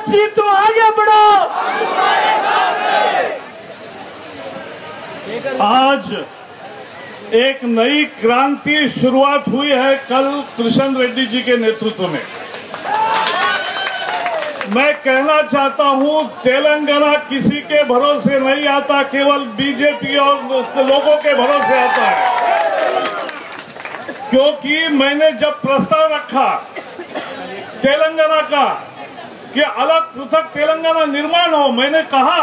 बच्ची तो आगे बढ़ो। आज एक नई क्रांति शुरुआत हुई है कल किशन रेड्डी जी के नेतृत्व में। मैं कहना चाहता हूं, तेलंगाना किसी के भरोसे नहीं आता, केवल बीजेपी और लोगों के भरोसे आता है। क्योंकि मैंने जब प्रस्ताव रखा तेलंगाना का कि अलग पृथक तेलंगाना निर्माण हो, मैंने कहा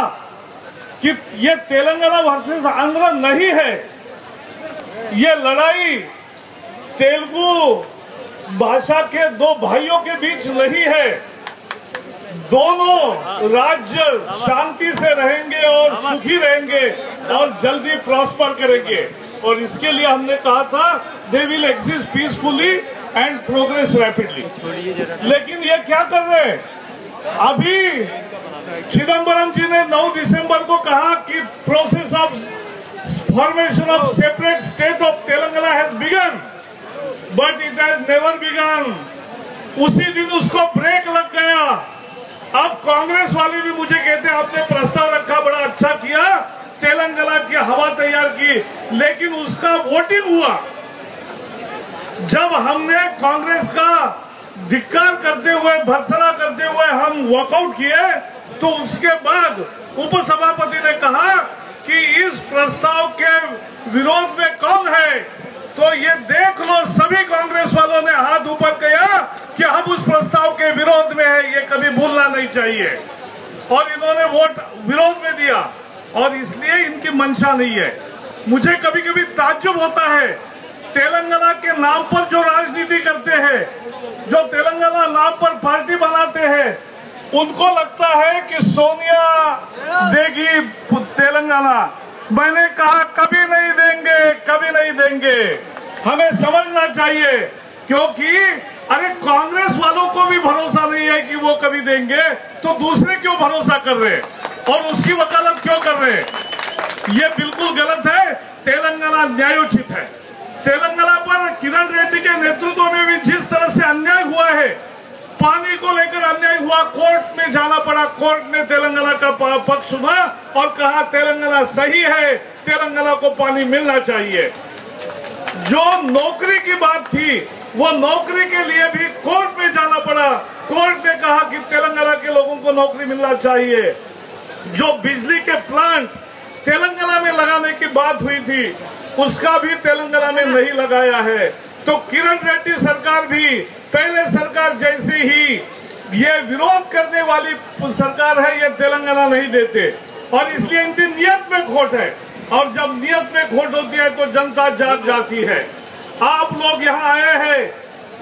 कि ये तेलंगाना वर्सेस आंध्र नहीं है, ये लड़ाई तेलुगु भाषा के दो भाइयों के बीच नहीं है। दोनों राज्य शांति से रहेंगे और सुखी रहेंगे और जल्दी प्रॉस्पर करेंगे। और इसके लिए हमने कहा था they will exist peacefully and progress rapidly. लेकिन ये क्या कर रहे हैं? अभी चिदम्बरम जी ने 9 दिसंबर को कहा कि process of formation of separate state of Telangana has begun, but it has never begun. उसी दिन उसको ब्रेक लग गया। अब कांग्रेस वाले भी मुझे कहते हैं आपने प्रस्ताव रखा, बड़ा अच्छा किया, तेलंगाना की हवा तैयार की, लेकिन उसका वोटिंग हुआ। जब हमने कांग्रेस का धिक्कार करते हुए, भर्त्सना करते हुए हम वॉकआउट किए, तो उसके बाद उपसभापति ने कहा कि इस प्रस्ताव के विरोध में कौन है, तो ये देख लो। सभी कांग्रेस वालों ने हाथ ऊपर किया कि हम उस प्रस्ताव के विरोध में है, ये कभी भूलना नहीं चाहिए। और इन्होंने वोट विरोध में दिया और इसलिए इनकी मंशा नहीं है। मुझे कभी कभी ताज्जुब होता है, तेलंगाना के नाम पर जो राजनीति करते हैं, जो तेलंगाना नाम पर पार्टी बनाते हैं, उनको लगता है कि सोनिया देगी तेलंगाना। मैंने कहा कभी नहीं देंगे, कभी नहीं देंगे। हमें समझना चाहिए, क्योंकि अरे कांग्रेस वालों को भी भरोसा नहीं है कि वो कभी देंगे, तो दूसरे क्यों भरोसा कर रहे हैं और उसकी वकालत क्यों कर रहे हैं? ये बिल्कुल गलत है। तेलंगाना न्यायोचित है। तेलंगाना पर किशन रेड्डी के नेतृत्व में भी जिस तरह से अन्याय हुआ है, पानी को लेकर अन्याय हुआ, कोर्ट में जाना पड़ा, कोर्ट ने तेलंगाना का पक्ष सुना और कहा तेलंगाना सही है, तेलंगाना को पानी मिलना चाहिए। जो नौकरी की बात थी, वो नौकरी के लिए भी कोर्ट में जाना पड़ा, कोर्ट ने कहा कि तेलंगाना के लोगों को नौकरी मिलना चाहिए। जो बिजली के प्लांट तेलंगाना में लगाने की बात हुई थी, उसका भी तेलंगाना में नहीं लगाया है। तो किशन रेड्डी सरकार भी पहले सरकार जैसी ही ये विरोध करने वाली सरकार है, ये तेलंगाना नहीं देते और इसलिए इनकी नियत में खोट है। और जब नियत में खोट होती है तो जनता जाग जाती है। आप लोग यहाँ आए हैं,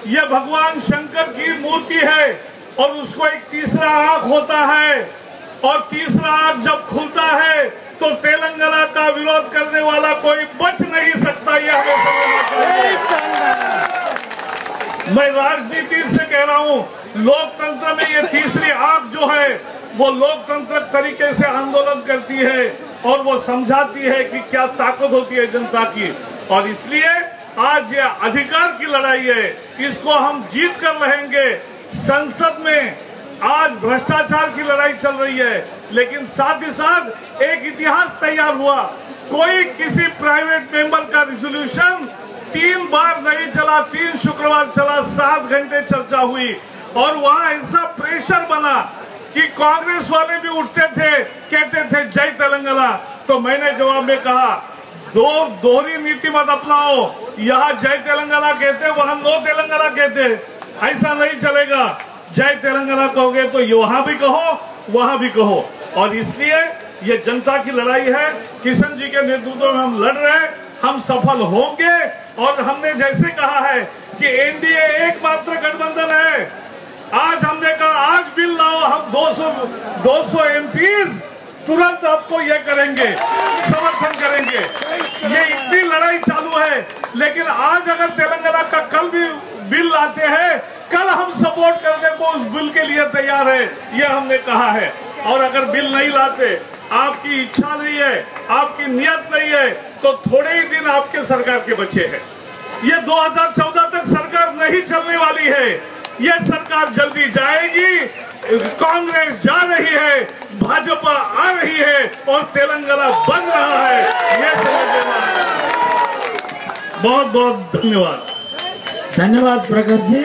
ये भगवान शंकर की मूर्ति है और उसको एक तीसरा आंख होता है और तीसरा आंख जब खुलता है तो तेलंगाना का विरोध करने वाला कोई बच नहीं सकता। ये हमें समझना चाहिए। मैं राजनीति से कह रहा हूँ, लोकतंत्र में ये तीसरी आंख जो है वो लोकतंत्र तरीके से आंदोलन करती है और वो समझाती है कि क्या ताकत होती है जनता की। और इसलिए आज ये अधिकार की लड़ाई है, इसको हम जीत कर रहेंगे। संसद में आज भ्रष्टाचार की लड़ाई चल रही है, लेकिन साथ ही साथ एक इतिहास तैयार हुआ। कोई किसी प्राइवेट मेंबर का रिजोल्यूशन 3 बार नहीं चला, 3 शुक्रवार चला, 7 घंटे चर्चा हुई और वहां ऐसा प्रेशर बना कि कांग्रेस वाले भी उठते थे, कहते थे जय तेलंगाना। तो मैंने जवाब में कहा दोहरी नीति मत अपनाओ, यहाँ जय तेलंगाना कहते, वहां नो तेलंगाना कहते, ऐसा नहीं चलेगा। जय तेलंगाना कहोगे तो वहां भी कहो, वहां भी कहो। और इसलिए ये जनता की लड़ाई है, किशन जी के नेतृत्व में हम लड़ रहे हैं, हम सफल होंगे। और हमने जैसे कहा है कि एनडीए एकमात्र गठबंधन है, आज हमने कहा आज बिल लाओ, हम 200 एमपीज तुरंत आपको ये करेंगे, समर्थन करेंगे। ये इतनी लड़ाई चालू है, लेकिन आज अगर तेलंगाना का कल भी बिल लाते हैं, कल हम सपोर्ट करने को उस बिल के लिए तैयार है, ये हमने कहा है। और अगर बिल नहीं लाते, आपकी इच्छा नहीं है, आपकी नियत नहीं है, तो थोड़े ही दिन आपके सरकार के बचे हैं। ये 2014 तक सरकार नहीं चलने वाली है, ये सरकार जल्दी जाएगी। कांग्रेस जा रही है, भाजपा आ रही है और तेलंगाना बन रहा है, ये समझ लेना। बहुत बहुत धन्यवाद। धन्यवाद प्रकाश जी।